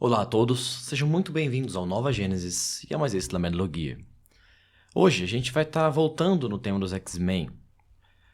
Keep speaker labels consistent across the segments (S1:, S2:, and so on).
S1: Olá a todos, sejam muito bem-vindos ao Nova Gênesis e a mais esse Lamelogia. Hoje a gente vai estar voltando no tema dos X-Men.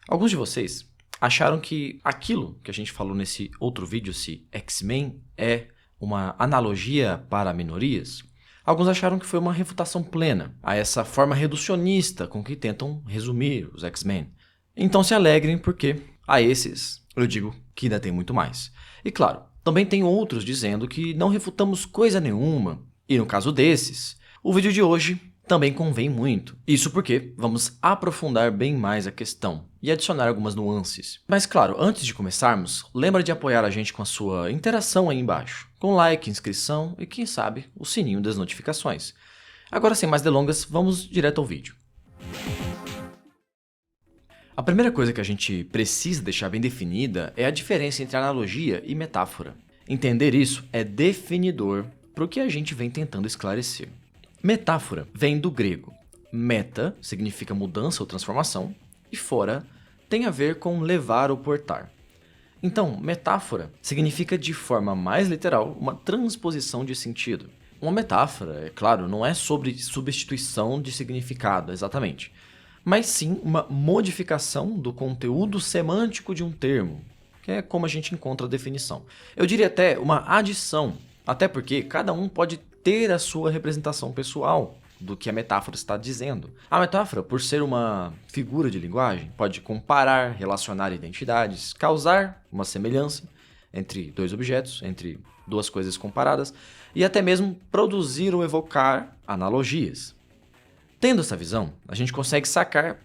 S1: Alguns de vocês acharam que aquilo que a gente falou nesse outro vídeo, se X-Men é uma analogia para minorias, alguns acharam que foi uma refutação plena a essa forma reducionista com que tentam resumir os X-Men. Então se alegrem porque a esses eu digo que ainda tem muito mais. E claro, também tem outros dizendo que não refutamos coisa nenhuma, e no caso desses, o vídeo de hoje também convém muito. Isso porque vamos aprofundar bem mais a questão e adicionar algumas nuances. Mas claro, antes de começarmos, lembra de apoiar a gente com a sua interação aí embaixo, com like, inscrição e quem sabe o sininho das notificações. Agora sem mais delongas, vamos direto ao vídeo. A primeira coisa que a gente precisa deixar bem definida é a diferença entre analogia e metáfora. Entender isso é definidor para o que a gente vem tentando esclarecer. Metáfora vem do grego. Meta significa mudança ou transformação, e fora tem a ver com levar ou portar. Então, metáfora significa de forma mais literal uma transposição de sentido. Uma metáfora, é claro, não é sobre substituição de significado, exatamente, mas sim uma modificação do conteúdo semântico de um termo, que é como a gente encontra a definição. Eu diria até uma adição, até porque cada um pode ter a sua representação pessoal do que a metáfora está dizendo. A metáfora, por ser uma figura de linguagem, pode comparar, relacionar identidades, causar uma semelhança entre dois objetos, entre duas coisas comparadas, e até mesmo produzir ou evocar analogias. Tendo essa visão, a gente consegue sacar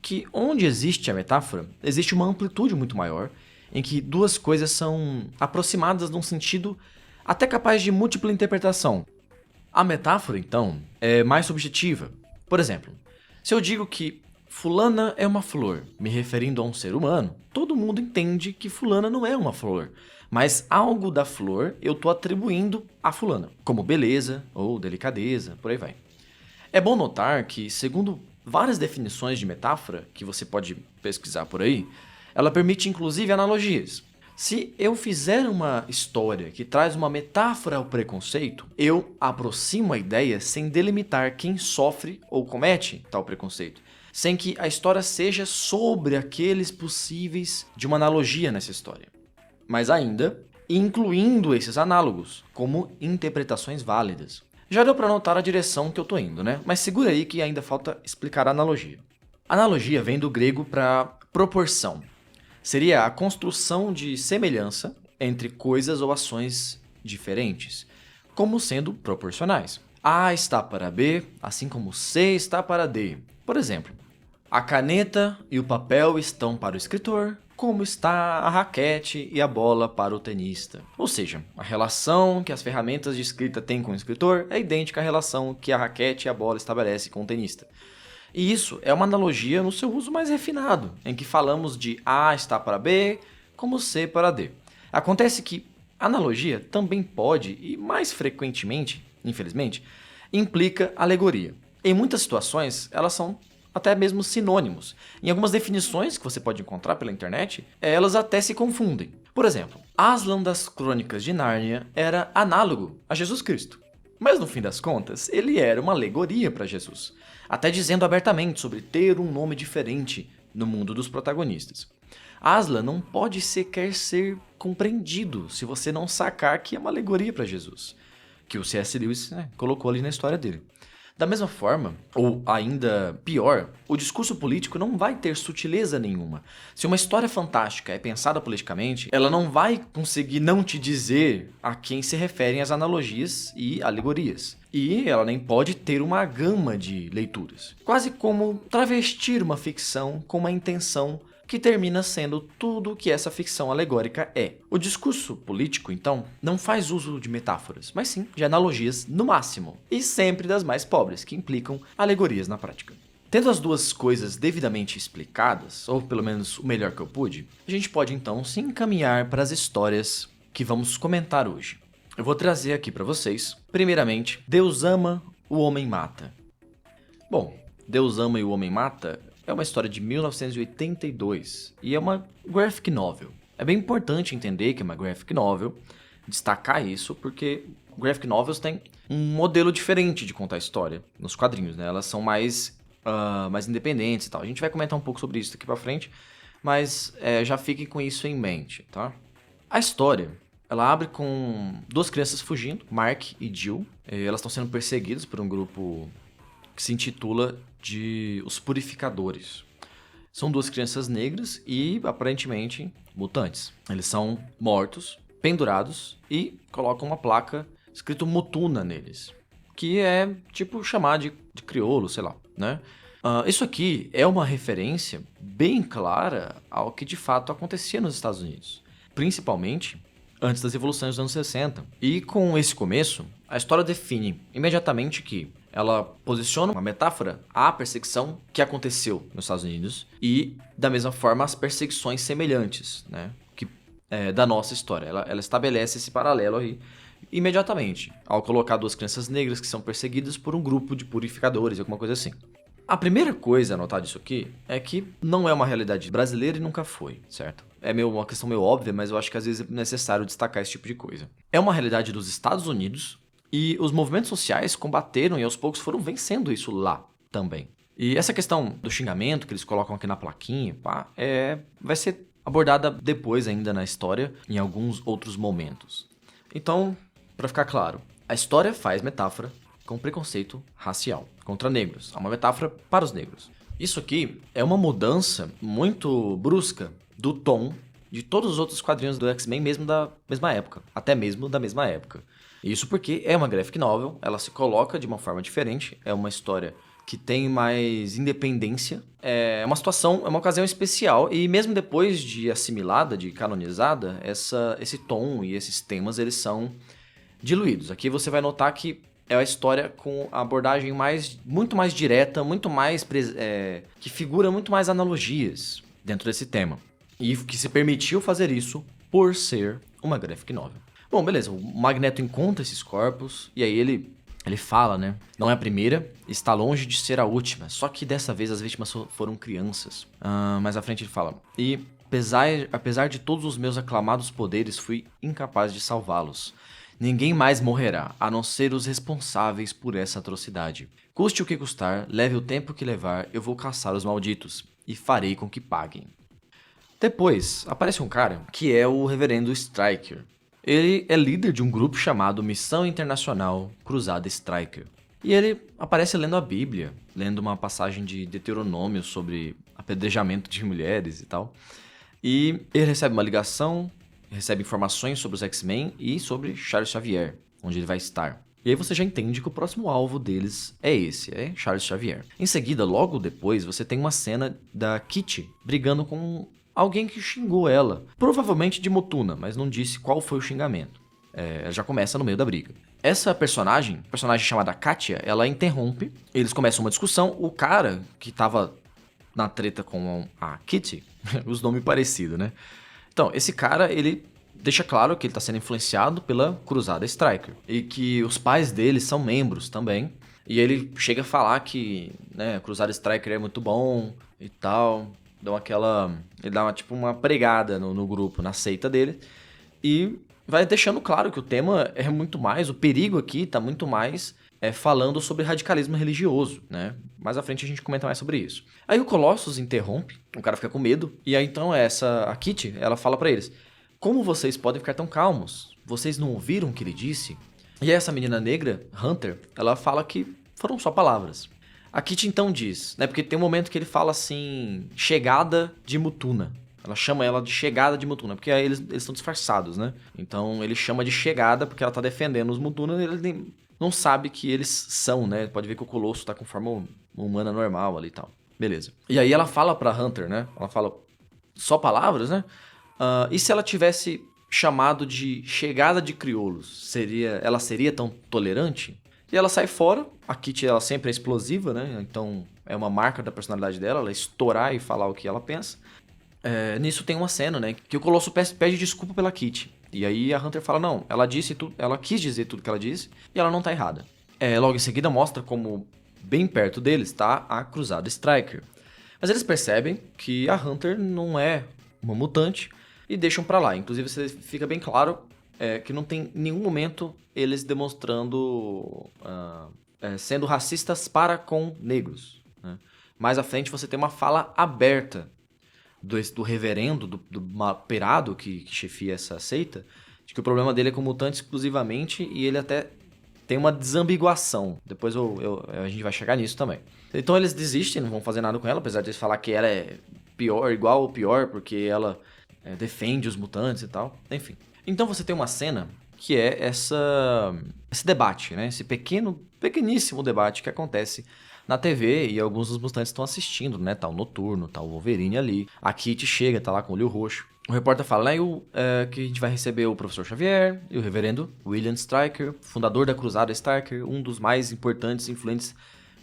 S1: que onde existe a metáfora, existe uma amplitude muito maior, em que duas coisas são aproximadas num sentido até capaz de múltipla interpretação. A metáfora, então, é mais subjetiva. Por exemplo, se eu digo que fulana é uma flor, me referindo a um ser humano, todo mundo entende que fulana não é uma flor, mas algo da flor eu estou atribuindo a fulana, como beleza ou delicadeza, por aí vai. É bom notar que, segundo várias definições de metáfora que você pode pesquisar por aí, ela permite inclusive analogias. Se eu fizer uma história que traz uma metáfora ao preconceito, eu aproximo a ideia sem delimitar quem sofre ou comete tal preconceito, sem que a história seja sobre aqueles possíveis de uma analogia nessa história, mas ainda incluindo esses análogos como interpretações válidas. Já deu para notar a direção que eu tô indo, né? Mas segura aí que ainda falta explicar a analogia. Analogia vem do grego para proporção. Seria a construção de semelhança entre coisas ou ações diferentes, como sendo proporcionais. A está para B, assim como C está para D. Por exemplo, a caneta e o papel estão para o escritor, como está a raquete e a bola para o tenista. Ou seja, a relação que as ferramentas de escrita têm com o escritor é idêntica à relação que a raquete e a bola estabelecem com o tenista. E isso é uma analogia no seu uso mais refinado, em que falamos de A está para B, como C para D. Acontece que analogia também pode, e mais frequentemente, infelizmente, implica alegoria. Em muitas situações, elas são até mesmo sinônimos. Em algumas definições que você pode encontrar pela internet, elas até se confundem. Por exemplo, Aslan das Crônicas de Nárnia era análogo a Jesus Cristo. Mas no fim das contas, ele era uma alegoria para Jesus, até dizendo abertamente sobre ter um nome diferente no mundo dos protagonistas. Aslan não pode sequer ser compreendido se você não sacar que é uma alegoria para Jesus, que o C.S. Lewis colocou ali na história dele. Da mesma forma, ou ainda pior, o discurso político não vai ter sutileza nenhuma. Se uma história fantástica é pensada politicamente, ela não vai conseguir não te dizer a quem se referem as analogias e alegorias. E ela nem pode ter uma gama de leituras. Quase como travestir uma ficção com uma intenção que termina sendo tudo o que essa ficção alegórica é. O discurso político, então, não faz uso de metáforas, mas sim de analogias no máximo, e sempre das mais pobres, que implicam alegorias na prática. Tendo as duas coisas devidamente explicadas, ou pelo menos o melhor que eu pude, a gente pode então se encaminhar para as histórias que vamos comentar hoje. Eu vou trazer aqui para vocês, primeiramente, Deus ama, o homem mata. Bom, Deus ama e o homem mata é uma história de 1982 e é uma graphic novel. É bem importante entender que é uma graphic novel, destacar isso, porque graphic novels têm um modelo diferente de contar história nos quadrinhos, né? Elas são mais independentes e tal. A gente vai comentar um pouco sobre isso daqui pra frente, mas já fiquem com isso em mente, tá? A história, ela abre com duas crianças fugindo, Mark e Jill. Elas estão sendo perseguidas por um grupo que se intitula de Os Purificadores. São duas crianças negras e, aparentemente, mutantes. Eles são mortos, pendurados e colocam uma placa escrito Mutuna neles, que é tipo chamar de crioulo, sei lá, né? Isso aqui é uma referência bem clara ao que de fato acontecia nos Estados Unidos, principalmente antes das revoluções dos anos 60. E com esse começo, a história define imediatamente que ela posiciona uma metáfora à perseguição que aconteceu nos Estados Unidos e, da mesma forma, as perseguições semelhantes, né? Da nossa história. Ela estabelece esse paralelo aí imediatamente, ao colocar duas crianças negras que são perseguidas por um grupo de purificadores, alguma coisa assim. A primeira coisa a notar disso aqui é que não é uma realidade brasileira e nunca foi, certo? É uma questão meio óbvia, mas eu acho que às vezes é necessário destacar esse tipo de coisa. É uma realidade dos Estados Unidos e os movimentos sociais combateram e aos poucos foram vencendo isso lá também. E essa questão do xingamento que eles colocam aqui na plaquinha, vai ser abordada depois ainda na história, em alguns outros momentos. Então, para ficar claro, a história faz metáfora com preconceito racial contra negros. É uma metáfora para os negros. Isso aqui é uma mudança muito brusca do tom de todos os outros quadrinhos do X-Men, mesmo da mesma época. Até mesmo da mesma época. Isso porque é uma graphic novel, ela se coloca de uma forma diferente, é uma história que tem mais independência. É uma situação, é uma ocasião especial, e mesmo depois de assimilada, de canonizada, esse tom e esses temas, eles são diluídos. Aqui você vai notar que é a história com a abordagem muito mais direta, muito mais que figura muito mais analogias dentro desse tema. E que se permitiu fazer isso por ser uma graphic novel. Bom, beleza, o Magneto encontra esses corpos, e aí ele fala, né? Não é a primeira, está longe de ser a última, só que dessa vez as vítimas foram crianças. Mais à frente ele fala, e apesar de todos os meus aclamados poderes, fui incapaz de salvá-los. Ninguém mais morrerá, a não ser os responsáveis por essa atrocidade. Custe o que custar, leve o tempo que levar, eu vou caçar os malditos, e farei com que paguem. Depois, aparece um cara que é o Reverendo Stryker. Ele é líder de um grupo chamado Missão Internacional Cruzada Stryker. E ele aparece lendo a Bíblia, lendo uma passagem de Deuteronômio sobre apedrejamento de mulheres e tal. E ele recebe uma ligação, recebe informações sobre os X-Men e sobre Charles Xavier, onde ele vai estar. E aí você já entende que o próximo alvo deles é Charles Xavier. Em seguida, logo depois, você tem uma cena da Kitty brigando com alguém que xingou ela, provavelmente de Mutuna, mas não disse qual foi o xingamento. Ela já começa no meio da briga. Essa personagem chamada Katia, ela interrompe, eles começam uma discussão, o cara que tava na treta com a Kitty, os nomes parecidos, né? Então, esse cara, ele deixa claro que ele tá sendo influenciado pela Cruzada Stryker, e que os pais dele são membros também, e ele chega a falar que, né, a Cruzada Stryker é muito bom e tal. Ele dá uma pregada no grupo, na seita dele, e vai deixando claro que o tema é muito mais, o perigo aqui tá muito mais falando sobre radicalismo religioso, né? Mais à frente a gente comenta mais sobre isso. Aí o Colossus interrompe, o cara fica com medo, e aí então a Kitty, ela fala pra eles, como vocês podem ficar tão calmos? Vocês não ouviram o que ele disse? E aí essa menina negra, Hunter, ela fala que foram só palavras. A Kitty então diz, né? Porque tem um momento que ele fala assim, chegada de Mutuna. Ela chama ela de chegada de Mutuna, porque aí eles estão disfarçados, né? Então ele chama de chegada porque ela tá defendendo os Mutuna e ele não sabe que eles são, né? Pode ver que o Colosso tá com forma humana normal ali e tal. Beleza. E aí ela fala pra Hunter, né? Ela fala só palavras, né? E se ela tivesse chamado de chegada de crioulos, ela seria tão tolerante? E ela sai fora, a Kitty ela sempre é explosiva, né? Então é uma marca da personalidade dela, ela estourar e falar o que ela pensa. Nisso tem uma cena, né? Que o Colosso pede desculpa pela Kitty. E aí a Hunter fala, não, ela quis dizer tudo que ela disse e ela não tá errada. Logo em seguida mostra como bem perto deles tá a Cruzada Stryker. Mas eles percebem que a Hunter não é uma mutante e deixam pra lá. Inclusive fica bem claro que não tem nenhum momento eles demonstrando sendo racistas para com negros, né? Mais à frente você tem uma fala aberta do reverendo, do maperado que chefia essa seita, de que o problema dele é com mutantes exclusivamente, e ele até tem uma desambiguação. Depois a gente vai chegar nisso também. Então eles desistem, não vão fazer nada com ela, apesar de eles falar que ela é pior, igual ou pior, porque ela defende os mutantes e tal. Enfim. Então você tem uma cena que é esse debate, né? Esse pequeníssimo debate que acontece na TV, e alguns dos mutantes estão assistindo, né? Tá o Noturno, tá o Wolverine ali. A Kitty chega, tá lá com o olho roxo. O repórter fala, né, que a gente vai receber o Professor Xavier e o reverendo William Stryker, fundador da Cruzada Stryker, um dos mais importantes e influentes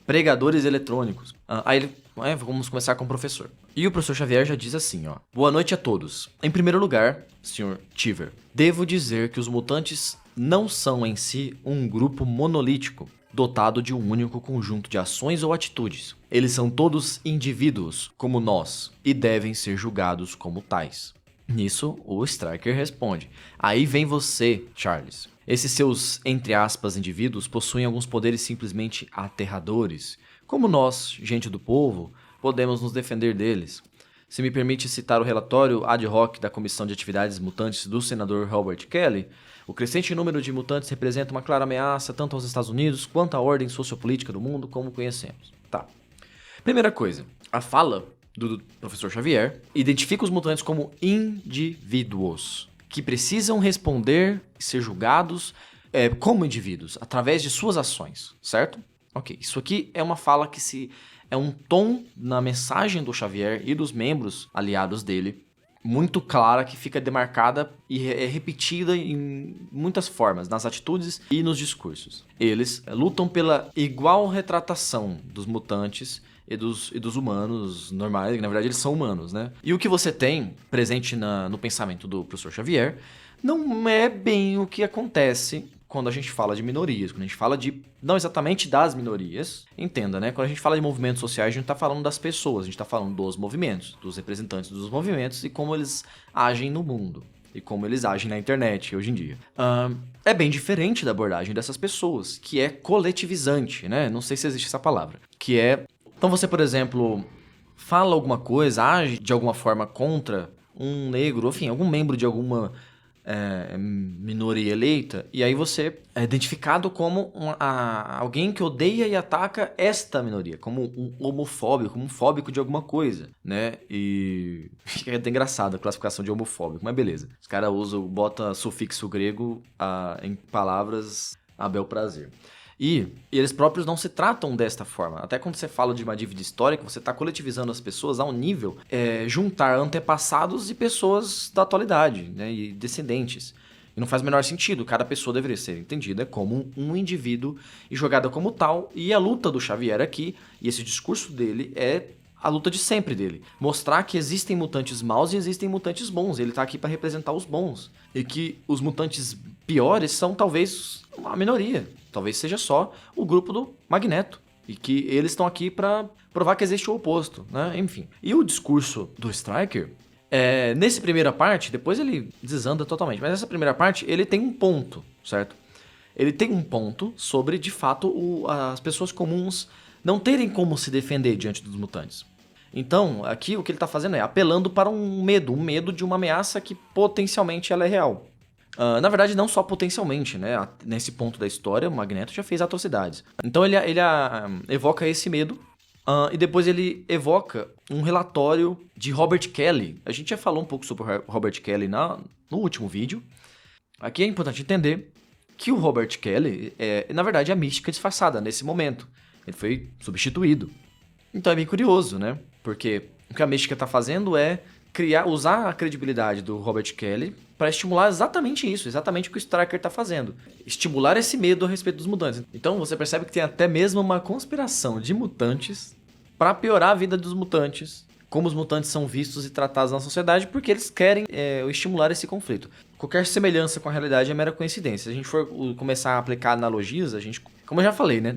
S1: pregadores eletrônicos. Aí vamos começar com o professor. E o Professor Xavier já diz assim, ó. Boa noite a todos. Em primeiro lugar, Sr. Cheever, devo dizer que os mutantes não são em si um grupo monolítico, dotado de um único conjunto de ações ou atitudes. Eles são todos indivíduos, como nós, e devem ser julgados como tais. Nisso, o Stryker responde. Aí vem você, Charles. Esses seus, entre aspas, indivíduos possuem alguns poderes simplesmente aterradores. Como nós, gente do povo, podemos nos defender deles? Se me permite citar o relatório ad hoc da Comissão de Atividades Mutantes do senador Robert Kelly, o crescente número de mutantes representa uma clara ameaça tanto aos Estados Unidos quanto à ordem sociopolítica do mundo como conhecemos. Tá. Primeira coisa, a fala do Professor Xavier identifica os mutantes como indivíduos que precisam responder e ser julgados como indivíduos, através de suas ações, certo? Ok, isso aqui é uma fala é um tom na mensagem do Xavier e dos membros aliados dele, muito clara, que fica demarcada e é repetida em muitas formas, nas atitudes e nos discursos. Eles lutam pela igual retratação dos mutantes e dos humanos normais, que na verdade eles são humanos, né? E o que você tem presente no pensamento do professor Xavier não é bem o que acontece quando a gente fala de minorias, quando a gente fala não exatamente das minorias, entenda, né? Quando a gente fala de movimentos sociais, a gente não tá falando das pessoas, a gente tá falando dos movimentos, dos representantes dos movimentos e como eles agem no mundo. E como eles agem na internet hoje em dia. É bem diferente da abordagem dessas pessoas, que é coletivizante, né? Não sei se existe essa palavra. Que é... Então você, por exemplo, fala alguma coisa, age de alguma forma contra um negro, enfim, algum membro de alguma minoria eleita, e aí você é identificado como alguém que odeia e ataca esta minoria, como um homofóbico, como um fóbico de alguma coisa, né? E fica até engraçado a classificação de homofóbico, mas beleza. Os caras bota sufixo grego em palavras a bel prazer. E eles próprios não se tratam desta forma. Até quando você fala de uma dívida histórica, você está coletivizando as pessoas a um nível juntar antepassados e pessoas da atualidade, né, e descendentes. E não faz o menor sentido. Cada pessoa deveria ser entendida como um indivíduo e jogada como tal. E a luta do Xavier aqui, e esse discurso dele, é a luta de sempre dele. Mostrar que existem mutantes maus e existem mutantes bons. Ele tá aqui para representar os bons. E que os mutantes piores são talvez uma minoria. Talvez seja só o grupo do Magneto. E que eles estão aqui para provar que existe o oposto, né? Enfim. E o discurso do Stryker, nessa primeira parte, depois ele desanda totalmente, mas nessa primeira parte ele tem um ponto, certo? Ele tem um ponto sobre, de fato, as pessoas comuns não terem como se defender diante dos mutantes. Então, aqui o que ele está fazendo é apelando para um medo de uma ameaça que potencialmente ela é real. Na verdade, não só potencialmente, né? Nesse ponto da história, o Magneto já fez atrocidades. Então ele evoca esse medo, e depois ele evoca um relatório de Robert Kelly. A gente já falou um pouco sobre o Robert Kelly no último vídeo. Aqui é importante entender que o Robert Kelly na verdade, é a mística disfarçada nesse momento. Ele foi substituído. Então é bem curioso, né? Porque o que a mística está fazendo é usar a credibilidade do Robert Kelly para estimular exatamente isso, exatamente o que o Stryker está fazendo. Estimular esse medo a respeito dos mutantes. Então você percebe que tem até mesmo uma conspiração de mutantes para piorar a vida dos mutantes, como os mutantes são vistos e tratados na sociedade, porque eles querem estimular esse conflito. Qualquer semelhança com a realidade é mera coincidência. Se a gente for começar a aplicar analogias, como eu já falei, né,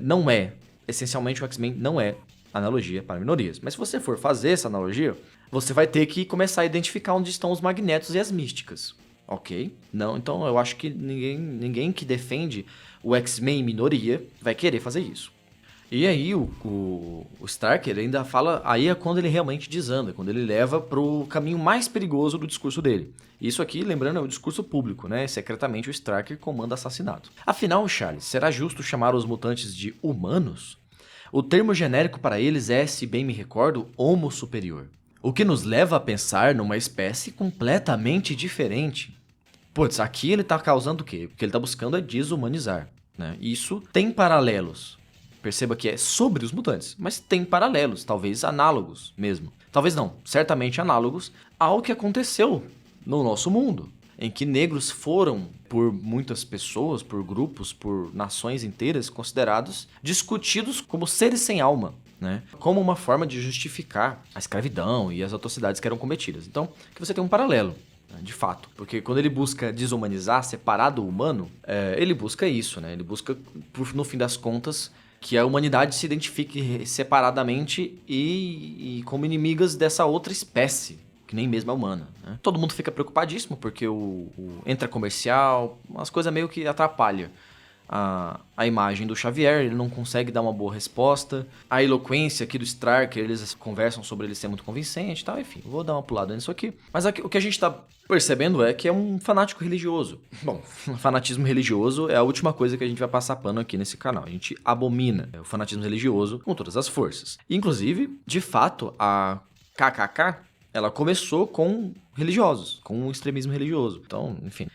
S1: essencialmente o X-Men não é analogia para minorias. Mas se você for fazer essa analogia, você vai ter que começar a identificar onde estão os magnetos e as místicas. Ok? Não, então eu acho que ninguém que defende o X-Men em minoria vai querer fazer isso. E aí o Starker ainda fala, aí é quando ele realmente desanda, quando ele leva pro caminho mais perigoso do discurso dele. Isso aqui, lembrando, é o discurso público, né? Secretamente o Starker comanda assassinato. Afinal, Charles, será justo chamar os mutantes de humanos? O termo genérico para eles é, se bem me recordo, Homo superior. O que nos leva a pensar numa espécie completamente diferente. Putz, aqui ele tá causando o quê? O que ele tá buscando é desumanizar, né? Isso tem paralelos. Perceba que é sobre os mutantes, mas tem paralelos, talvez análogos mesmo. Talvez não, certamente análogos ao que aconteceu no nosso mundo, em que negros foram, por muitas pessoas, por grupos, por nações inteiras, considerados, discutidos como seres sem alma, né? Como uma forma de justificar a escravidão e as atrocidades que eram cometidas. Então, que você tem um paralelo. De fato, porque quando ele busca desumanizar, separar do humano, ele busca isso, né? Ele busca, no fim das contas, que a humanidade se identifique separadamente e como inimigas dessa outra espécie, que nem mesmo é humana, né? Todo mundo fica preocupadíssimo porque entra comercial, as coisas meio que atrapalham a imagem do Xavier, ele não consegue dar uma boa resposta. A eloquência aqui do Starker, eles conversam sobre ele ser muito convincente e tal, enfim, vou dar uma pulada nisso aqui. Mas aqui, o que a gente tá percebendo é que é um fanático religioso. Bom, fanatismo religioso é a última coisa que a gente vai passar pano aqui nesse canal. A gente abomina o fanatismo religioso com todas as forças. Inclusive, de fato, a KKK, ela começou com religiosos, com um extremismo religioso. Então, enfim,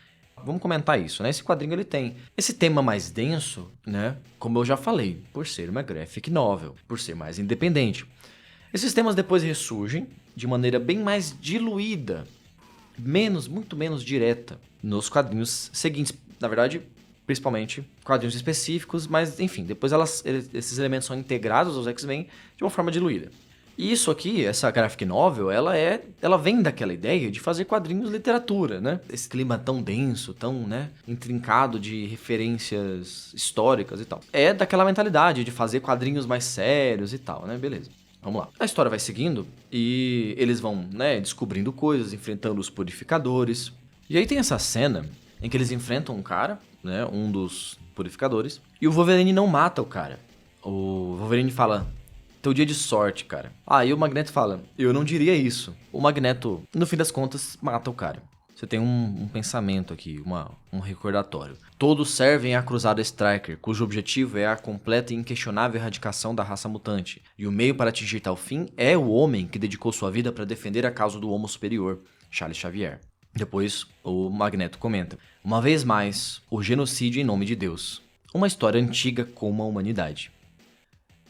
S1: vamos comentar isso, né? Esse quadrinho ele tem esse tema mais denso, né? Como eu já falei, por ser uma graphic novel, por ser mais independente. Esses temas depois ressurgem de maneira bem mais diluída, muito menos direta nos quadrinhos seguintes. Na verdade, principalmente quadrinhos específicos, mas enfim, depois esses elementos são integrados aos X-Men de uma forma diluída. E isso aqui, essa graphic novel, ela vem daquela ideia de fazer quadrinhos literatura, né? Esse clima tão denso, tão, né, intrincado de referências históricas e tal. É daquela mentalidade de fazer quadrinhos mais sérios e tal, né? Beleza. Vamos lá. A história vai seguindo e eles vão, né, descobrindo coisas, enfrentando os purificadores. E aí tem essa cena em que eles enfrentam um cara, né, um dos purificadores, e o Wolverine não mata o cara. O Wolverine fala: teu dia de sorte, cara. E o Magneto fala: eu não diria isso. O Magneto, no fim das contas, mata o cara. Você tem um pensamento aqui, um recordatório. Todos servem à Cruzada Stryker, cujo objetivo é a completa e inquestionável erradicação da raça mutante. E o meio para atingir tal fim é o homem que dedicou sua vida para defender a causa do Homo Superior, Charles Xavier. Depois, o Magneto comenta: uma vez mais, o genocídio em nome de Deus. Uma história antiga como a humanidade.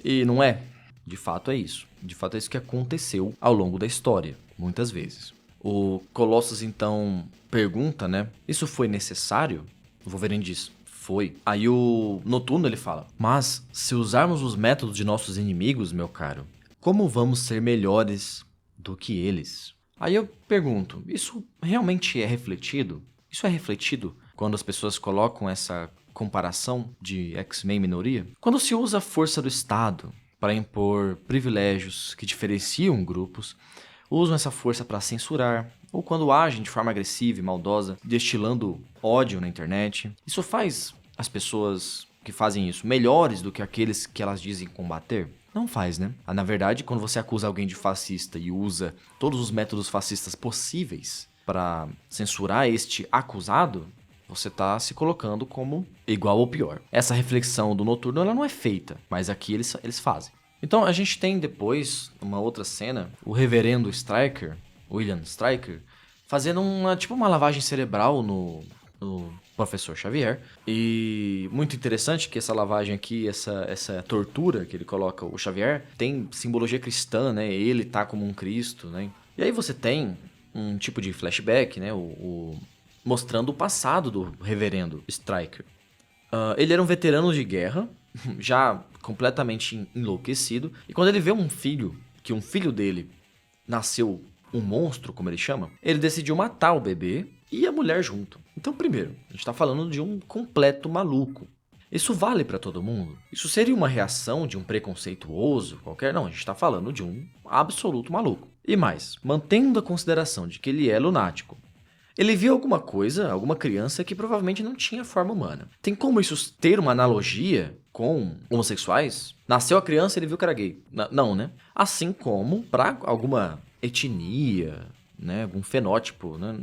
S1: E não é? De fato é isso. De fato é isso que aconteceu ao longo da história, muitas vezes. O Colossus então pergunta, né? Isso foi necessário? O Wolverine diz: foi. Aí o Noturno ele fala: mas se usarmos os métodos de nossos inimigos, meu caro, como vamos ser melhores do que eles? Aí eu pergunto: isso realmente é refletido? Isso é refletido quando as pessoas colocam essa comparação de X-Men minoria? Quando se usa a força do Estado para impor privilégios que diferenciam grupos, usam essa força para censurar, ou quando agem de forma agressiva e maldosa, destilando ódio na internet. Isso faz as pessoas que fazem isso melhores do que aqueles que elas dizem combater? Não faz, né? Na verdade, quando você acusa alguém de fascista e usa todos os métodos fascistas possíveis para censurar este acusado, você está se colocando como igual ou pior. Essa reflexão do Noturno ela não é feita, mas aqui eles fazem. Então a gente tem depois, uma outra cena, o reverendo Stryker, William Stryker, fazendo uma lavagem cerebral no professor Xavier. E muito interessante que essa lavagem aqui, essa tortura que ele coloca o Xavier, tem simbologia cristã, né? Ele tá como um Cristo, né? E aí você tem um tipo de flashback, né? Mostrando o passado do reverendo Stryker. Ele era um veterano de guerra, já completamente enlouquecido, e quando ele vê um filho dele nasceu um monstro, como ele chama, ele decidiu matar o bebê e a mulher junto. Então, primeiro, a gente tá falando de um completo maluco. Isso vale pra todo mundo? Isso seria uma reação de um preconceituoso qualquer? Não, a gente tá falando de um absoluto maluco. E mais, mantendo a consideração de que ele é lunático, Ele viu alguma coisa, alguma criança que provavelmente não tinha forma humana. Tem como isso ter uma analogia com homossexuais? Nasceu a criança e ele viu que era gay. Não, né? Assim como para alguma etnia, né? Algum fenótipo, né?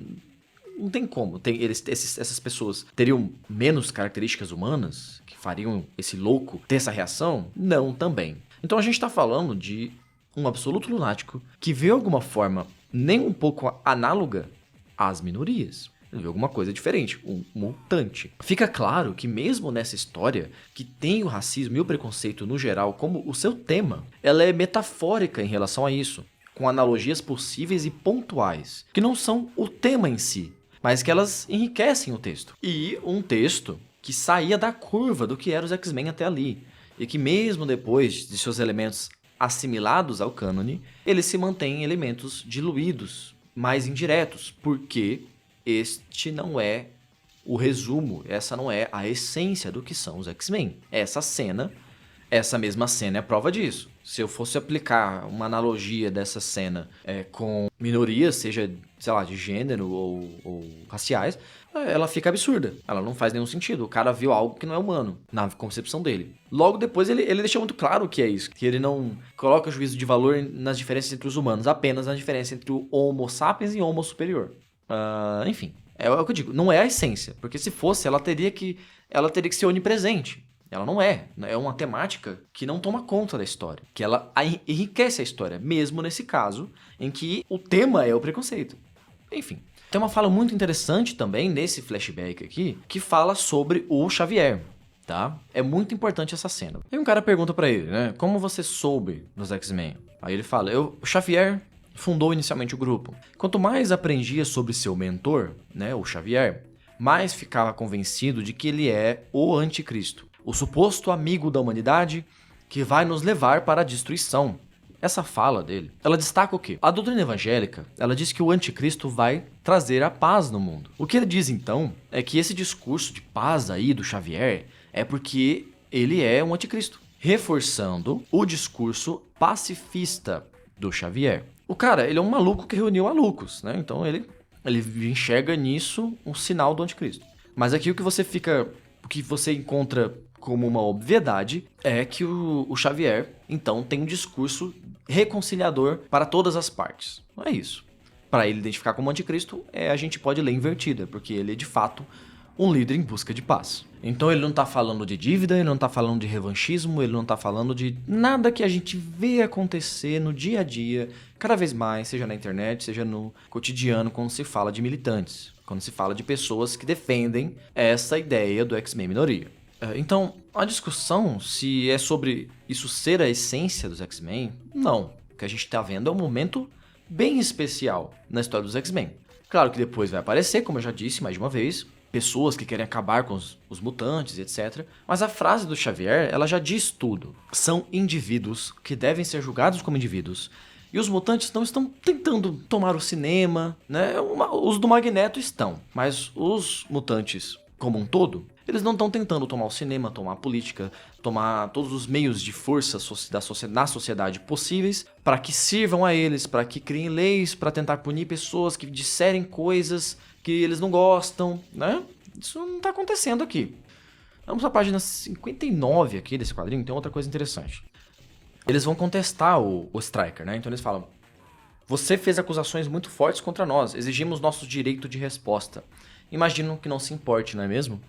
S1: Não tem como. Essas pessoas teriam menos características humanas que fariam esse louco ter essa reação? Não, também. Então a gente está falando de um absoluto lunático que vê alguma forma nem um pouco análoga às minorias. Ele vê alguma coisa diferente, um mutante. Fica claro que mesmo nessa história, que tem o racismo e o preconceito no geral como o seu tema, ela é metafórica em relação a isso, com analogias possíveis e pontuais, que não são o tema em si, mas que elas enriquecem o texto. E um texto que saía da curva do que eram os X-Men até ali, e que mesmo depois de seus elementos assimilados ao cânone, eles se mantêm elementos diluídos, mais indiretos, porque este não é o resumo, essa não é a essência do que são os X-Men. Essa mesma cena é a prova disso. Se eu fosse aplicar uma analogia dessa cena com minorias, seja, sei lá, de gênero ou raciais, ela fica absurda. Ela não faz nenhum sentido. O cara viu algo que não é humano, na concepção dele. Logo depois, ele deixa muito claro o que é isso. Que ele não coloca juízo de valor nas diferenças entre os humanos, apenas na diferença entre o Homo sapiens e o Homo superior. Enfim, é o que eu digo. Não é a essência. Porque se fosse, ela teria que ser onipresente. Ela não é. É uma temática que não toma conta da história. Que ela enriquece a história, mesmo nesse caso em que o tema é o preconceito. Enfim. Tem uma fala muito interessante também nesse flashback aqui, que fala sobre o Xavier, tá? É muito importante essa cena. Aí um cara pergunta pra ele, né? Como você soube dos X-Men? Aí ele fala, o Xavier fundou inicialmente o grupo. Quanto mais aprendia sobre seu mentor, né, o Xavier, mais ficava convencido de que ele é o anticristo, o suposto amigo da humanidade que vai nos levar para a destruição. Essa fala dele, ela destaca o quê? A doutrina evangélica, ela diz que o anticristo vai trazer a paz no mundo. O que ele diz então é que esse discurso de paz aí do Xavier é porque ele é um anticristo, reforçando o discurso pacifista do Xavier. O cara, ele é um maluco que reuniu malucos, né? Então ele enxerga nisso um sinal do anticristo. Mas aqui o que você encontra como uma obviedade é que o Xavier, então, tem um discurso reconciliador para todas as partes. Não é isso. Para ele identificar como anticristo, a gente pode ler invertida, porque ele é, de fato, um líder em busca de paz. Então ele não está falando de dívida, ele não está falando de revanchismo, ele não está falando de nada que a gente vê acontecer no dia a dia, cada vez mais, seja na internet, seja no cotidiano, quando se fala de militantes, quando se fala de pessoas que defendem essa ideia do X-Men minoria. Então, a discussão se é sobre isso ser a essência dos X-Men, não. O que a gente está vendo é um momento bem especial na história dos X-Men. Claro que depois vai aparecer, como eu já disse mais de uma vez, pessoas que querem acabar com os mutantes, etc. Mas a frase do Xavier, ela já diz tudo. São indivíduos que devem ser julgados como indivíduos. E os mutantes não estão tentando tomar o cinema, né? Os do Magneto estão, mas os mutantes como um todo, eles não estão tentando tomar o cinema, tomar a política, tomar todos os meios de força na sociedade possíveis para que sirvam a eles, para que criem leis, para tentar punir pessoas que disserem coisas que eles não gostam, né? Isso não está acontecendo aqui. Vamos à página 59 aqui desse quadrinho, tem outra coisa interessante. Eles vão contestar o Stryker, né? Então eles falam: você fez acusações muito fortes contra nós, exigimos nosso direito de resposta. Imagino que não se importe, não é mesmo?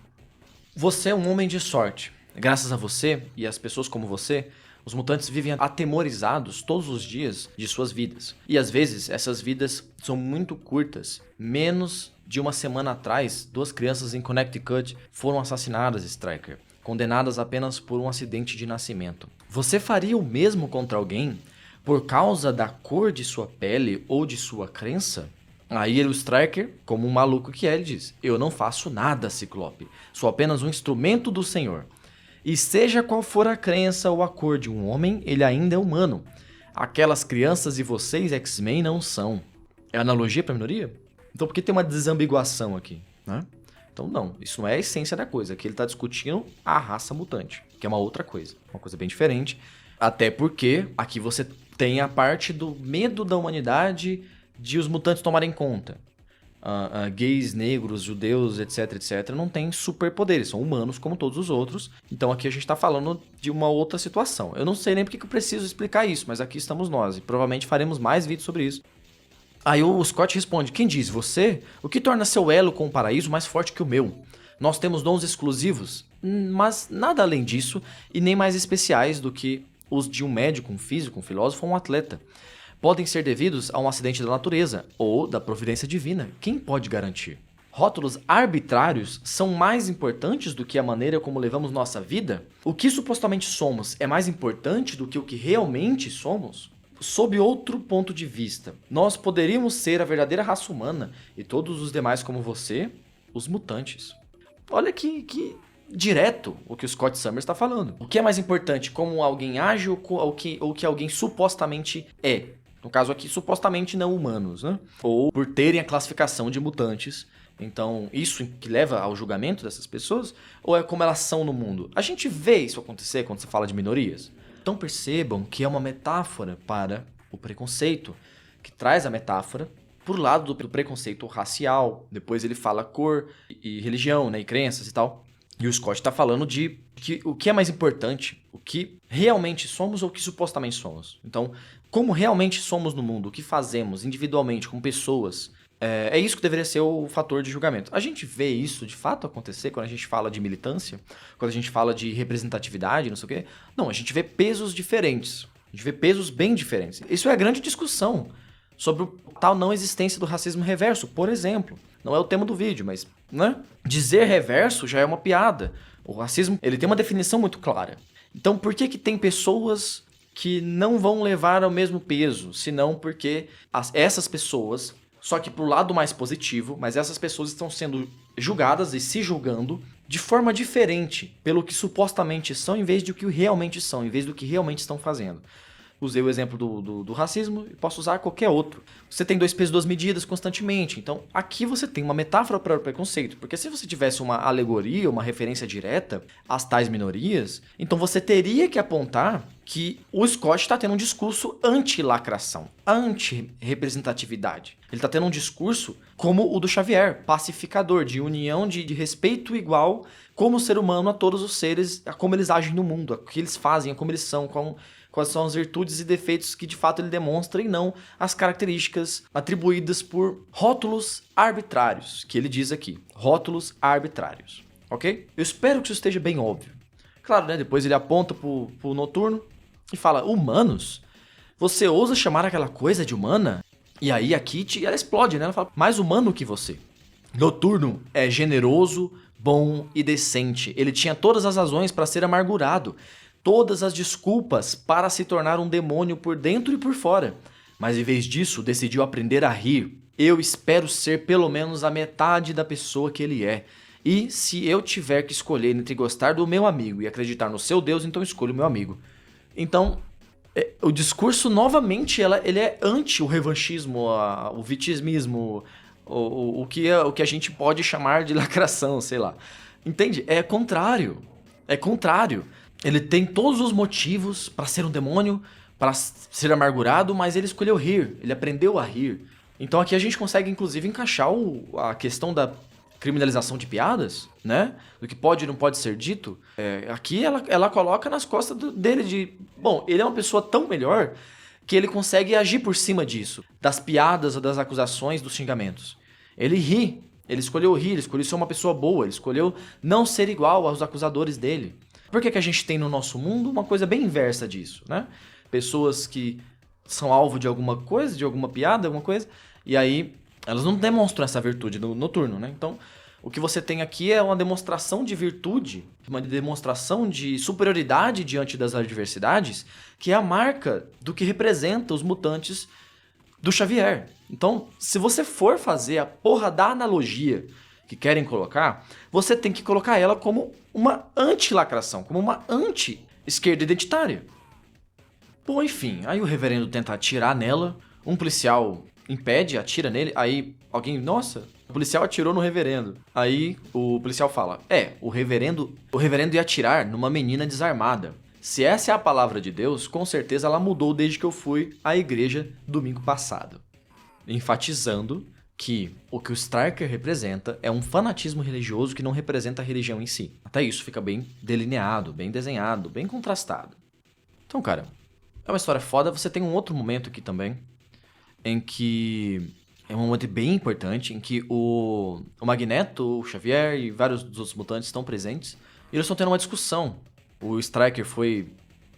S1: Você é um homem de sorte. Graças a você e às pessoas como você, os mutantes vivem atemorizados todos os dias de suas vidas. E às vezes essas vidas são muito curtas. Menos de uma semana atrás, 2 crianças em Connecticut foram assassinadas, Stryker, condenadas apenas por um acidente de nascimento. Você faria o mesmo contra alguém por causa da cor de sua pele ou de sua crença? Aí o Stryker, como um maluco que é, ele diz: eu não faço nada, Ciclope. Sou apenas um instrumento do Senhor. E seja qual for a crença ou a cor de um homem, ele ainda é humano. Aquelas crianças e vocês, X-Men, não são. É analogia para a minoria? Então por que tem uma desambiguação aqui, né? Então não, isso não é a essência da coisa. Aqui ele está discutindo a raça mutante, que é uma outra coisa. Uma coisa bem diferente. Até porque aqui você tem a parte do medo da humanidade de os mutantes tomarem conta. gays, negros, judeus, etc, etc, não têm superpoderes, são humanos como todos os outros. Então aqui a gente tá falando de uma outra situação. Eu não sei nem porque que eu preciso explicar isso, mas aqui estamos nós e provavelmente faremos mais vídeos sobre isso. Aí o Scott responde: quem diz? Você? O que torna seu elo com o paraíso mais forte que o meu? Nós temos dons exclusivos, mas nada além disso e nem mais especiais do que os de um médico, um físico, um filósofo ou um atleta. Podem ser devidos a um acidente da natureza ou da providência divina. Quem pode garantir? Rótulos arbitrários são mais importantes do que a maneira como levamos nossa vida? O que supostamente somos é mais importante do que o que realmente somos? Sob outro ponto de vista, nós poderíamos ser a verdadeira raça humana e todos os demais como você, os mutantes. Olha que direto o que o Scott Summers está falando. O que é mais importante, como alguém age ou o que alguém supostamente é? No caso aqui, supostamente não humanos, né? Ou por terem a classificação de mutantes. Então, isso que leva ao julgamento dessas pessoas? Ou é como elas são no mundo? A gente vê isso acontecer quando se fala de minorias. Então percebam que é uma metáfora para o preconceito, que traz a metáfora por lado do preconceito racial. Depois ele fala cor e religião, né, e crenças e tal. E o Scott está falando de que o que é mais importante, o que realmente somos ou o que supostamente somos. Então, como realmente somos no mundo, o que fazemos individualmente com pessoas, é isso que deveria ser o fator de julgamento. A gente vê isso de fato acontecer quando a gente fala de militância, quando a gente fala de representatividade, não sei o quê. Não, a gente vê pesos diferentes. A gente vê pesos bem diferentes. Isso é a grande discussão sobre o tal não existência do racismo reverso, por exemplo. Não é o tema do vídeo, mas, né? Dizer reverso já é uma piada. O racismo, ele tem uma definição muito clara. Então, por que tem pessoas que não vão levar ao mesmo peso? Senão porque essas pessoas, só que pro lado mais positivo, mas essas pessoas estão sendo julgadas e se julgando de forma diferente pelo que supostamente são, em vez do que realmente são, em vez do que realmente estão fazendo. Usei o exemplo do racismo e posso usar qualquer outro. Você tem 2 pesos, 2 medidas constantemente. Então, aqui você tem uma metáfora para o preconceito. Porque se você tivesse uma alegoria, uma referência direta às tais minorias, então você teria que apontar que o Scott está tendo um discurso anti-lacração, anti-representatividade. Ele está tendo um discurso como o do Xavier, pacificador, de união, de respeito igual como ser humano a todos os seres, a como eles agem no mundo, a que eles fazem, a como eles são, quais são as virtudes e defeitos que de fato ele demonstra e não as características atribuídas por rótulos arbitrários, que ele diz aqui, rótulos arbitrários, ok? Eu espero que isso esteja bem óbvio. Claro, né? Depois ele aponta pro Noturno e fala, humanos? Você ousa chamar aquela coisa de humana? E aí a Kitty, ela explode, né? Ela fala, mais humano que você. Noturno é generoso, bom e decente. Ele tinha todas as razões para ser amargurado, todas as desculpas para se tornar um demônio por dentro e por fora. Mas em vez disso, decidiu aprender a rir. Eu espero ser pelo menos a metade da pessoa que ele é. E se eu tiver que escolher entre gostar do meu amigo e acreditar no seu Deus, então escolho o meu amigo. Então, o discurso, novamente, ele é anti o revanchismo, o vitimismo, o que a gente pode chamar de lacração, sei lá. Entende? É contrário. É contrário. Ele tem todos os motivos para ser um demônio, para ser amargurado, mas ele escolheu rir. Ele aprendeu a rir. Então aqui a gente consegue, inclusive, encaixar a questão da criminalização de piadas, né? Do que pode e não pode ser dito. Aqui ela coloca nas costas dele de... Bom, ele é uma pessoa tão melhor que ele consegue agir por cima disso. Das piadas, das acusações, dos xingamentos. Ele ri. Ele escolheu rir, ele escolheu ser uma pessoa boa. Ele escolheu não ser igual aos acusadores dele. Por que a gente tem no nosso mundo uma coisa bem inversa disso, né? Pessoas que são alvo de alguma coisa, de alguma piada, alguma coisa, e aí elas não demonstram essa virtude no Noturno, né? Então, o que você tem aqui é uma demonstração de virtude, uma demonstração de superioridade diante das adversidades, que é a marca do que representa os mutantes do Xavier. Então, se você for fazer a porra da analogia que querem colocar, você tem que colocar ela como uma anti-lacração, como uma anti-esquerda identitária. Bom, enfim, aí o reverendo tenta atirar nela, um policial impede, atira nele, aí alguém, nossa, o policial atirou no reverendo. Aí o policial fala, o reverendo ia atirar numa menina desarmada. Se essa é a palavra de Deus, com certeza ela mudou desde que eu fui à igreja domingo passado. Enfatizando que o Stryker representa é um fanatismo religioso que não representa a religião em si. Até isso fica bem delineado, bem desenhado, bem contrastado. Então, cara, é uma história foda. Você tem um outro momento aqui também, em que é um momento bem importante, em que o Magneto, o Xavier e vários dos outros mutantes estão presentes, e eles estão tendo uma discussão. O Stryker foi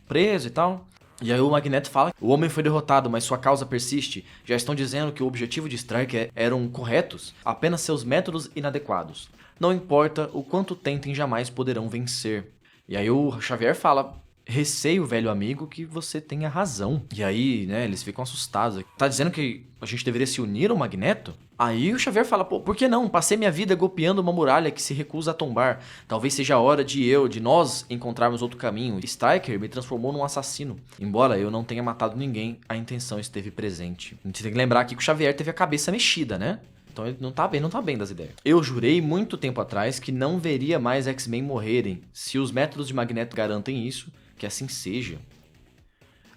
S1: preso e tal, e aí o Magneto fala: o homem foi derrotado, mas sua causa persiste. Já estão dizendo que o objetivo de Stryker eram corretos, apenas seus métodos inadequados. Não importa o quanto tentem, jamais poderão vencer. E aí o Xavier fala: receio, velho amigo, que você tenha razão. E aí, né, eles ficam assustados. Tá dizendo que a gente deveria se unir ao Magneto? Aí o Xavier fala: pô, por que não? Passei minha vida golpeando uma muralha que se recusa a tombar. Talvez seja a hora de nós encontrarmos outro caminho. Stryker me transformou num assassino. Embora eu não tenha matado ninguém, a intenção esteve presente. A gente tem que lembrar aqui que o Xavier teve a cabeça mexida, né? Então ele não tá bem das ideias. Eu jurei muito tempo atrás que não veria mais X-Men morrerem. Se os métodos de Magneto garantem isso, que assim seja.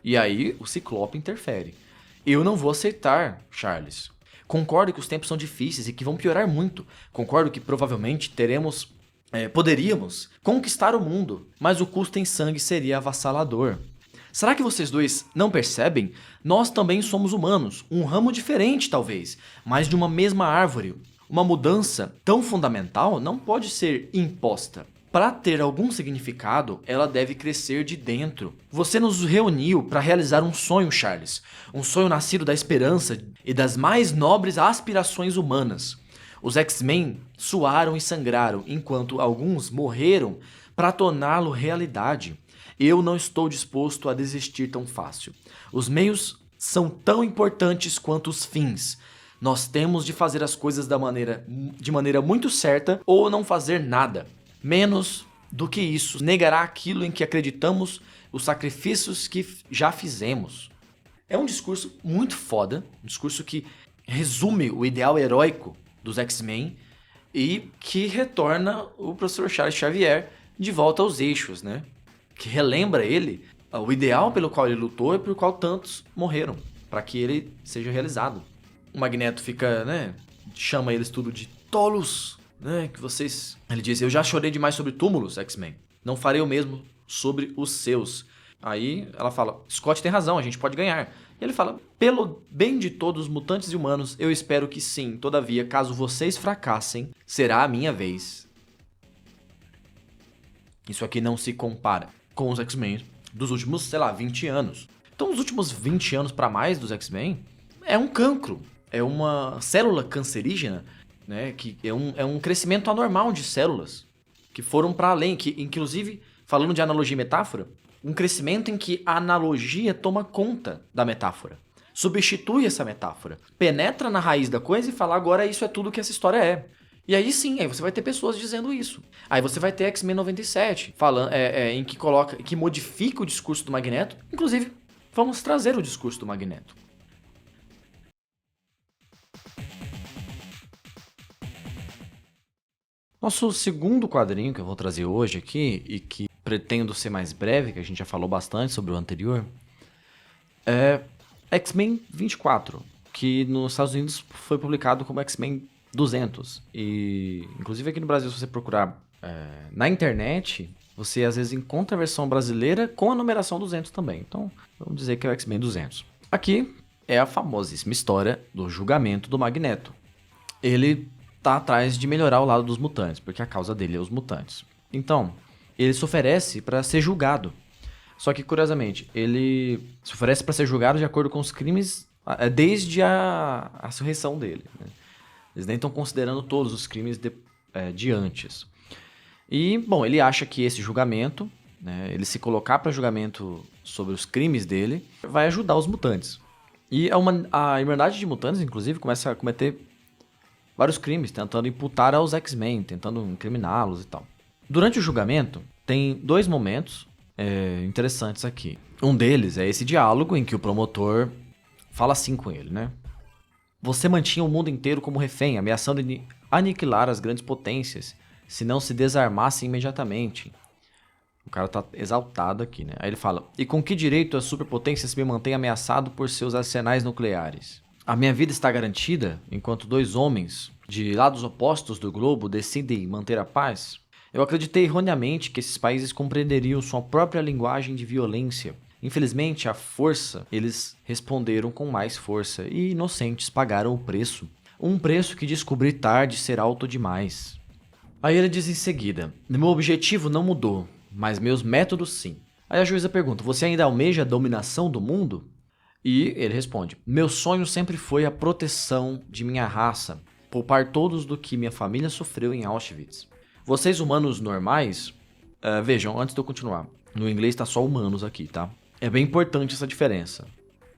S1: E aí o Ciclope interfere. Eu não vou aceitar, Charles. Concordo que os tempos são difíceis e que vão piorar muito. Concordo que provavelmente poderíamos conquistar o mundo, mas o custo em sangue seria avassalador. Será que vocês dois não percebem? Nós também somos humanos, um ramo diferente talvez, mas de uma mesma árvore. Uma mudança tão fundamental não pode ser imposta. Para ter algum significado, ela deve crescer de dentro. Você nos reuniu para realizar um sonho, Charles. Um sonho nascido da esperança e das mais nobres aspirações humanas. Os X-Men suaram e sangraram, enquanto alguns morreram para torná-lo realidade. Eu não estou disposto a desistir tão fácil. Os meios são tão importantes quanto os fins. Nós temos de fazer as coisas de maneira muito certa ou não fazer nada. Menos do que isso, negará aquilo em que acreditamos, os sacrifícios que já fizemos. É um discurso muito foda, um discurso que resume o ideal heróico dos X-Men e que retorna o professor Charles Xavier de volta aos eixos, né? Que relembra ele o ideal pelo qual ele lutou e pelo qual tantos morreram, para que ele seja realizado. O Magneto fica, né? Chama eles tudo de tolos. Que vocês... Ele diz: eu já chorei demais sobre túmulos, X-Men. Não farei o mesmo sobre os seus. Aí ela fala: Scott tem razão, a gente pode ganhar. E ele fala: pelo bem de todos os mutantes e humanos, eu espero que sim. Todavia, caso vocês fracassem, será a minha vez. Isso aqui não se compara com os X-Men dos últimos, 20 anos. Então, os últimos 20 anos para mais dos X-Men é um cancro. É uma célula cancerígena, né, que é um crescimento anormal de células que foram para além, que inclusive, falando de analogia e metáfora, um crescimento em que a analogia toma conta da metáfora, substitui essa metáfora, penetra na raiz da coisa e fala: agora isso é tudo que essa história é. E aí sim, aí você vai ter pessoas dizendo isso. Aí você vai ter X-Men 97 falando, em que modifica o discurso do Magneto. Inclusive, vamos trazer o discurso do Magneto. Nosso segundo quadrinho que eu vou trazer hoje aqui, e que pretendo ser mais breve, que a gente já falou bastante sobre o anterior, é X-Men 24, que nos Estados Unidos foi publicado como X-Men 200. E, inclusive aqui no Brasil, se você procurar na internet, você às vezes encontra a versão brasileira com a numeração 200 também. Então, vamos dizer que é o X-Men 200. Aqui é a famosíssima história do julgamento do Magneto. Ele tá atrás de melhorar o lado dos mutantes, porque a causa dele é os mutantes. Então, ele se oferece para ser julgado. Só que, curiosamente, ele se oferece para ser julgado de acordo com os crimes desde a ressurreição dele, né? Eles nem estão considerando todos os crimes de antes. E, bom, ele acha que esse julgamento, né, ele se colocar para julgamento sobre os crimes dele, vai ajudar os mutantes. E a Irmandade de Mutantes, inclusive, começa a cometer vários crimes, tentando imputar aos X-Men, tentando incriminá-los e tal. Durante o julgamento, tem dois momentos interessantes aqui. Um deles é esse diálogo em que o promotor fala assim com ele, né? Você mantinha o mundo inteiro como refém, ameaçando aniquilar as grandes potências, se não se desarmassem imediatamente. O cara tá exaltado aqui, né? Aí ele fala: e com que direito as superpotências me mantêm ameaçado por seus arsenais nucleares? A minha vida está garantida enquanto dois homens de lados opostos do globo decidem manter a paz? Eu acreditei erroneamente que esses países compreenderiam sua própria linguagem de violência. Infelizmente, à força, eles responderam com mais força e inocentes pagaram o preço. Um preço que descobri tarde ser alto demais. Aí ele diz em seguida: meu objetivo não mudou, mas meus métodos sim. Aí a juíza pergunta: você ainda almeja a dominação do mundo? E ele responde: meu sonho sempre foi a proteção de minha raça, poupar todos do que minha família sofreu em Auschwitz. Vocês humanos normais, vejam, antes de eu continuar, no inglês tá só humanos aqui, tá? É bem importante essa diferença.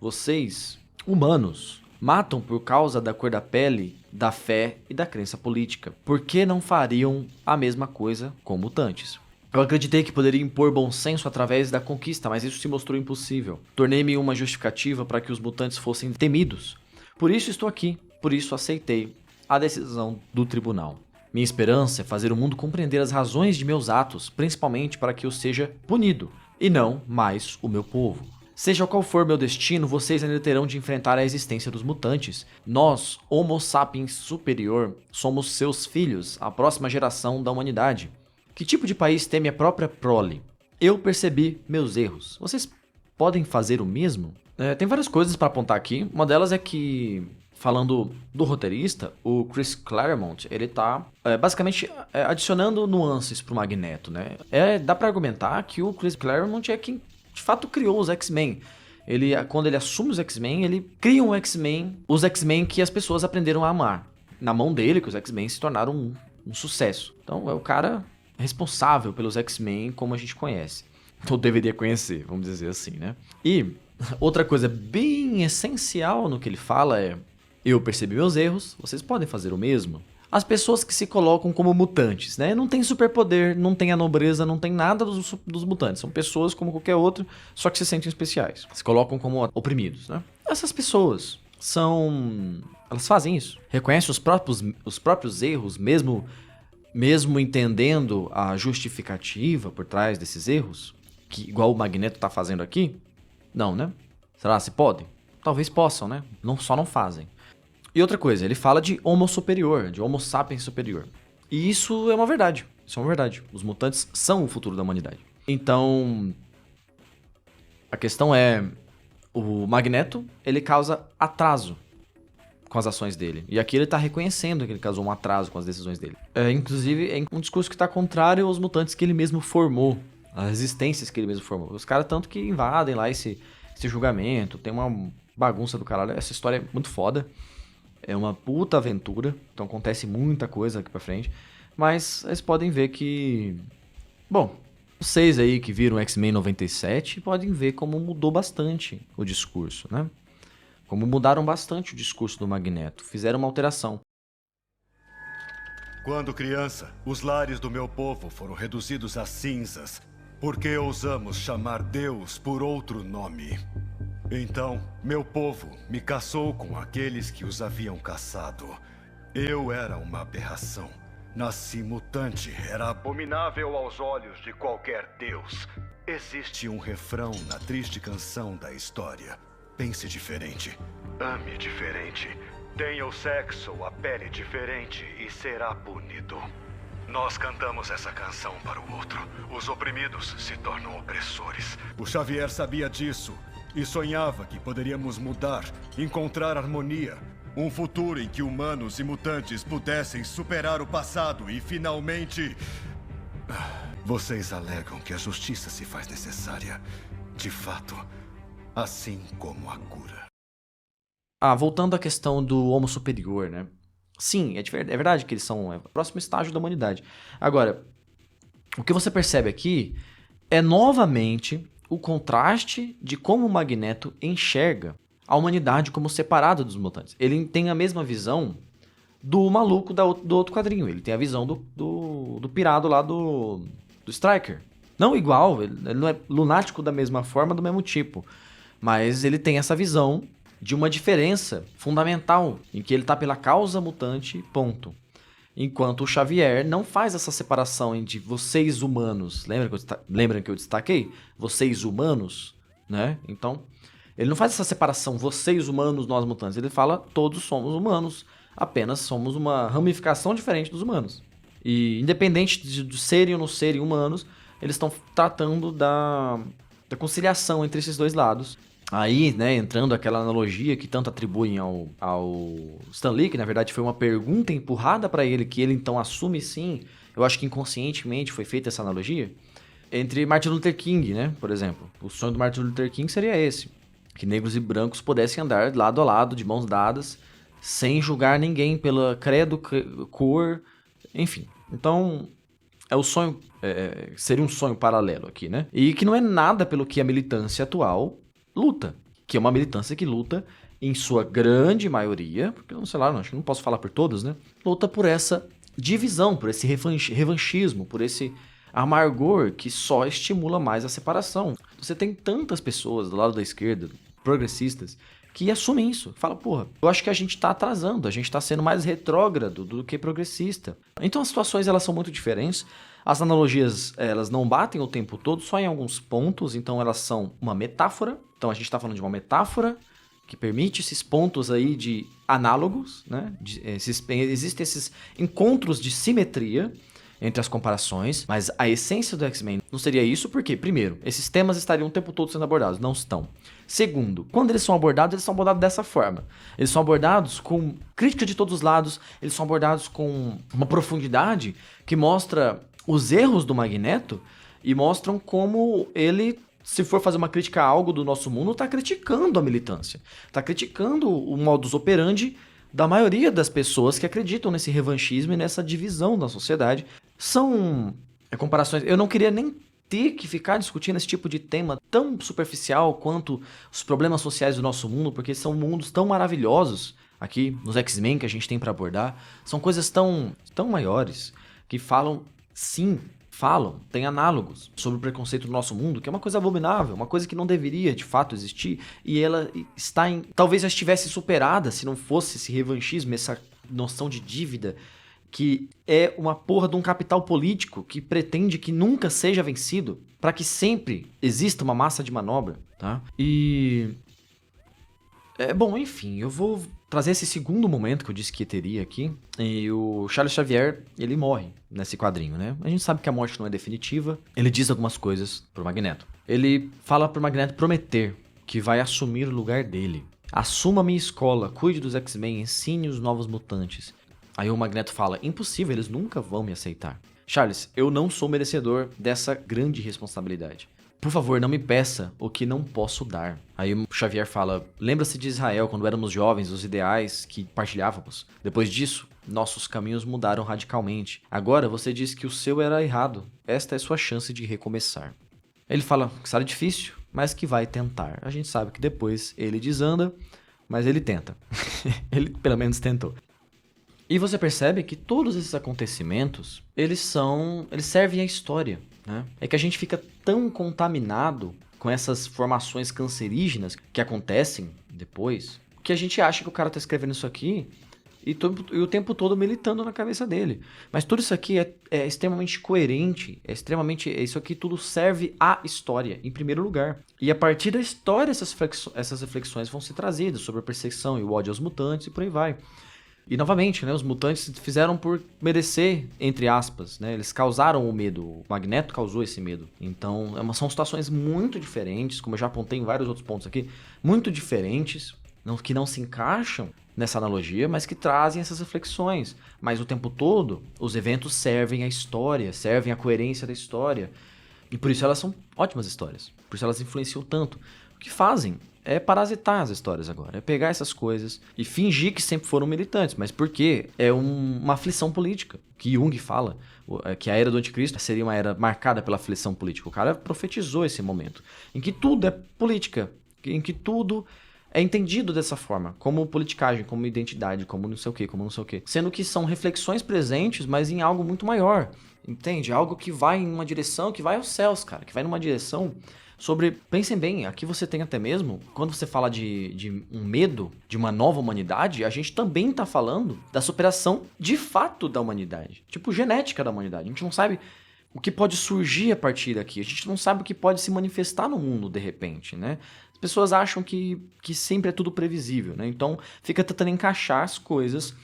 S1: Vocês, humanos, matam por causa da cor da pele, da fé e da crença política. Por que não fariam a mesma coisa com mutantes? Eu acreditei que poderia impor bom senso através da conquista, mas isso se mostrou impossível. Tornei-me uma justificativa para que os mutantes fossem temidos. Por isso estou aqui, por isso aceitei a decisão do tribunal. Minha esperança é fazer o mundo compreender as razões de meus atos, principalmente para que eu seja punido, e não mais o meu povo. Seja qual for meu destino, vocês ainda terão de enfrentar a existência dos mutantes. Nós, Homo sapiens superior, somos seus filhos, a próxima geração da humanidade. Que tipo de país teme a própria prole? Eu percebi meus erros. Vocês podem fazer o mesmo? Tem várias coisas para apontar aqui. Uma delas é que, falando do roteirista, o Chris Claremont, ele tá basicamente adicionando nuances pro Magneto, né? Dá para argumentar que o Chris Claremont é quem de fato criou os X-Men. Quando ele assume os X-Men, ele cria os X-Men que as pessoas aprenderam a amar. Na mão dele, que os X-Men se tornaram um sucesso. Então é o cara responsável pelos X-Men como a gente conhece. Ou deveria conhecer, vamos dizer assim, né? E outra coisa bem essencial no que ele fala é: eu percebi meus erros, vocês podem fazer o mesmo? As pessoas que se colocam como mutantes, né? Não tem superpoder, não tem a nobreza, não tem nada dos mutantes. São pessoas como qualquer outro, só que se sentem especiais. Se colocam como oprimidos, né? Essas pessoas elas fazem isso. Reconhecem os próprios erros, mesmo entendendo a justificativa por trás desses erros, que igual o Magneto tá fazendo aqui? Não, né? Será se podem? Talvez possam, né? Só não fazem. E outra coisa, ele fala de Homo superior, de Homo sapiens superior. E isso é uma verdade. Isso é uma verdade. Os mutantes são o futuro da humanidade. Então, a questão é: o Magneto, ele causa atraso com as ações dele. E aqui ele tá reconhecendo que ele causou um atraso com as decisões dele. Inclusive, é um discurso que tá contrário aos mutantes que ele mesmo formou, as resistências que ele mesmo formou. Os caras tanto que invadem lá esse julgamento, tem uma bagunça do caralho. Essa história é muito foda. É uma puta aventura, então acontece muita coisa aqui pra frente. Mas vocês podem ver que... Bom, vocês aí que viram X-Men 97 podem ver como mudou bastante o discurso, né? Como mudaram bastante o discurso do Magneto. Fizeram uma alteração.
S2: Quando criança, os lares do meu povo foram reduzidos a cinzas, porque ousamos chamar Deus por outro nome. Então, meu povo me caçou com aqueles que os haviam caçado. Eu era uma aberração. Nasci mutante, era abominável aos olhos de qualquer Deus. Existe um refrão na triste canção da história. Pense diferente. Ame diferente. Tenha o sexo ou a pele diferente e será punido. Nós cantamos essa canção para o outro. Os oprimidos se tornam opressores. O Xavier sabia disso e sonhava que poderíamos mudar, encontrar harmonia. Um futuro em que humanos e mutantes pudessem superar o passado e finalmente... Vocês alegam que a justiça se faz necessária. De fato, assim como a cura.
S1: Voltando à questão do Homo superior, né? Sim, é verdade que eles são o próximo estágio da humanidade. Agora, o que você percebe aqui é novamente o contraste de como o Magneto enxerga a humanidade como separada dos mutantes. Ele tem a mesma visão do maluco do outro quadrinho. Ele tem a visão do pirado lá do Stryker. Não igual, ele não é lunático da mesma forma, do mesmo tipo. Mas ele tem essa visão de uma diferença fundamental, em que ele tá pela causa mutante, ponto. Enquanto o Xavier não faz essa separação entre vocês humanos. Lembra que eu destaquei? Vocês humanos, né? Então, Ele não faz essa separação, vocês humanos, nós mutantes. Ele fala, todos somos humanos, apenas somos uma ramificação diferente dos humanos. E independente de serem ou não serem humanos, eles estão tratando da conciliação entre esses dois lados. Aí, né, entrando aquela analogia que tanto atribuem ao Stan Lee, que na verdade foi uma pergunta empurrada para ele, que ele então assume sim, eu acho que inconscientemente foi feita essa analogia, entre Martin Luther King, né, por exemplo. O sonho do Martin Luther King seria esse, que negros e brancos pudessem andar lado a lado, de mãos dadas, sem julgar ninguém pela credo, cor, enfim. Então, é o sonho, seria um sonho paralelo aqui, né? E que não é nada pelo que a militância atual luta, que é uma militância que luta, em sua grande maioria, porque não sei lá, acho que não posso falar por todos, né? Luta por essa divisão, por esse revanchismo, por esse amargor que só estimula mais a separação. Você tem tantas pessoas do lado da esquerda, progressistas, que assumem isso. Fala, porra, eu acho que a gente tá atrasando, a gente tá sendo mais retrógrado do que progressista. Então as situações, elas são muito diferentes. As analogias, elas não batem o tempo todo, só em alguns pontos, então elas são uma metáfora. Então a gente tá falando de uma metáfora que permite esses pontos aí de análogos, né? Existem esses encontros de simetria entre as comparações, mas a essência do X-Men não seria isso, porque, primeiro, esses temas estariam o tempo todo sendo abordados, não estão. Segundo, quando eles são abordados dessa forma. Eles são abordados com crítica de todos os lados, eles são abordados com uma profundidade que mostra os erros do Magneto e mostram como ele, se for fazer uma crítica a algo do nosso mundo, está criticando a militância, está criticando o modus operandi da maioria das pessoas que acreditam nesse revanchismo e nessa divisão da sociedade. São comparações... Eu não queria nem ter que ficar discutindo esse tipo de tema tão superficial quanto os problemas sociais do nosso mundo, porque são mundos tão maravilhosos aqui nos X-Men que a gente tem para abordar. São coisas tão maiores que falam, tem análogos sobre o preconceito do nosso mundo, que é uma coisa abominável, uma coisa que não deveria de fato existir, e ela está talvez já estivesse superada se não fosse esse revanchismo, essa noção de dívida, que é uma porra de um capital político que pretende que nunca seja vencido, para que sempre exista uma massa de manobra, tá? Bom, enfim, eu vou trazer esse segundo momento que eu disse que teria aqui. E o Charles Xavier, ele morre nesse quadrinho, né? A gente sabe que a morte não é definitiva. Ele diz algumas coisas pro Magneto. Ele fala pro Magneto prometer que vai assumir o lugar dele. Assuma a minha escola, cuide dos X-Men, ensine os novos mutantes. Aí o Magneto fala, impossível, eles nunca vão me aceitar. Charles, eu não sou merecedor dessa grande responsabilidade. Por favor, não me peça o que não posso dar. Aí o Xavier fala, lembra-se de Israel quando éramos jovens, os ideais que partilhávamos. Depois disso, nossos caminhos mudaram radicalmente. Agora você diz que o seu era errado. Esta é sua chance de recomeçar. Ele fala que será difícil, mas que vai tentar. A gente sabe que depois ele desanda, mas ele tenta. Ele pelo menos tentou. E você percebe que todos esses acontecimentos, eles servem à história, né? É que a gente fica tão contaminado com essas formações cancerígenas que acontecem depois, que a gente acha que o cara tá escrevendo isso aqui e o tempo todo militando na cabeça dele. Mas tudo isso aqui é extremamente coerente, isso aqui tudo serve à história, em primeiro lugar. E a partir da história, essas reflexões vão ser trazidas sobre a perseguição e o ódio aos mutantes e por aí vai. E novamente, né, os mutantes fizeram por merecer, entre aspas, né, eles causaram o medo, o Magneto causou esse medo. Então, são situações muito diferentes, como eu já apontei em vários outros pontos aqui, muito diferentes, que não se encaixam nessa analogia, mas que trazem essas reflexões. Mas o tempo todo, os eventos servem à história, servem à coerência da história. E por isso elas são ótimas histórias, por isso elas influenciam tanto. O que fazem é parasitar as histórias agora, é pegar essas coisas e fingir que sempre foram militantes, mas por quê? É uma aflição política, que Jung fala, que a era do anticristo seria uma era marcada pela aflição política. O cara profetizou esse momento, em que tudo é política, em que tudo é entendido dessa forma, como politicagem, como identidade, como não sei o quê, sendo que são reflexões presentes, mas em algo muito maior, entende? Algo que vai em uma direção, que vai aos céus, cara, que vai numa direção sobre, pensem bem, aqui você tem até mesmo, quando você fala de um medo, de uma nova humanidade, a gente também tá falando da superação de fato da humanidade, tipo genética da humanidade. A gente não sabe O que pode surgir a partir daqui? A gente não sabe o que pode se manifestar no mundo de repente, né? As pessoas acham que sempre é tudo previsível, né? Então fica tentando encaixar as coisas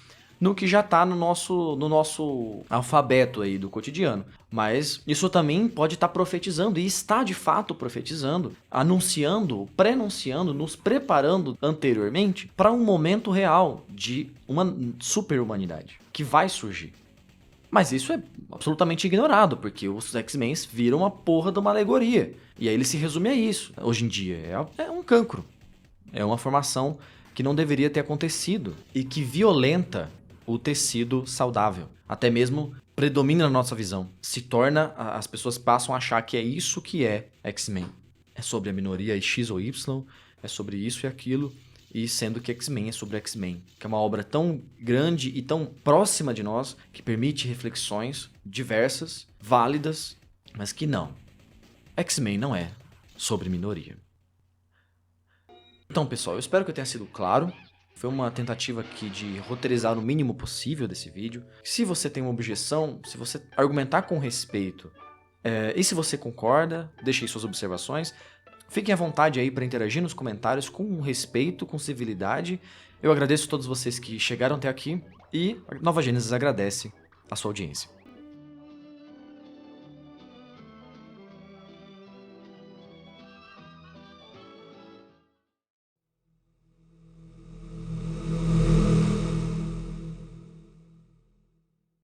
S1: no que já está no nosso alfabeto aí do cotidiano. Mas isso também pode estar profetizando, e está de fato profetizando, anunciando, prenunciando, nos preparando anteriormente para um momento real de uma super-humanidade que vai surgir. Mas isso é absolutamente ignorado, porque os X-Men viram a porra de uma alegoria. E aí ele se resume a isso, hoje em dia. É um cancro. É uma formação que não deveria ter acontecido e que violenta o tecido saudável. Até mesmo predomina na nossa visão. Se torna, as pessoas passam a achar que é isso que é X-Men. É sobre a minoria X ou Y, é sobre isso e aquilo. E sendo que X-Men é sobre X-Men, que é uma obra tão grande e tão próxima de nós, que permite reflexões diversas, válidas, mas que não. X-Men não é sobre minoria. Então, pessoal, eu espero que eu tenha sido claro. Foi uma tentativa aqui de roteirizar o mínimo possível desse vídeo. Se você tem uma objeção, se você argumentar com respeito, e se você concorda, deixe aí suas observações. Fiquem à vontade aí para interagir nos comentários com respeito, com civilidade. Eu agradeço a todos vocês que chegaram até aqui e a Nova Gênesis agradece a sua audiência.